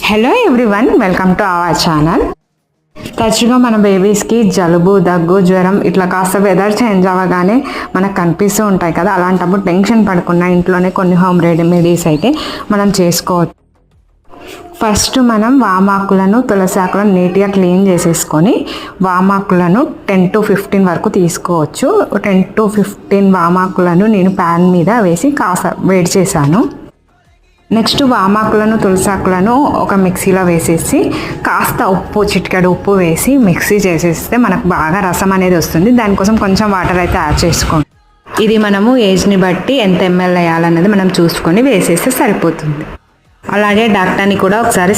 Hello everyone, welcome to our channel. తరచుగా మన బేబీస్కి జలుబు, దగ్గు, జ్వరం ఇట్లా కాస్త వెదర్ చేంజ్ అవ్వగానే మనకు కనిపిస్తూ ఉంటాయి కదా. అలాంటప్పుడు టెన్షన్ పడకుండా ఇంట్లోనే కొన్ని హోమ్ రెమెడీస్ అయితే మనం చేసుకోవచ్చు. ఫస్ట్ మనం వామాకులను, తులసి ఆకులను నీట్గా క్లీన్ చేసేసుకొని వామాకులను 10 to 15 వరకు తీసుకోవచ్చు. 10 to 15 వామాకులను నేను ప్యాన్ మీద వేసి కాస్త వేడి చేశాను. నెక్స్ట్ వామాకులను, తులసాకులను ఒక మిక్సీలో వేసేసి కాస్త ఉప్పు, చిటికెడు ఉప్పు వేసి మిక్సీ చేసేస్తే మనకు బాగా రసం అనేది వస్తుంది. దానికోసం కొంచెం వాటర్ అయితే యాడ్ చేసుకోండి. ఇది మనము ఏజ్ని బట్టి ఎంత ఎంఎల్ వేయాలన్నది మనం చూసుకొని వేసేస్తే సరిపోతుంది. అలాగే డాక్టర్ని కూడా ఒకసారి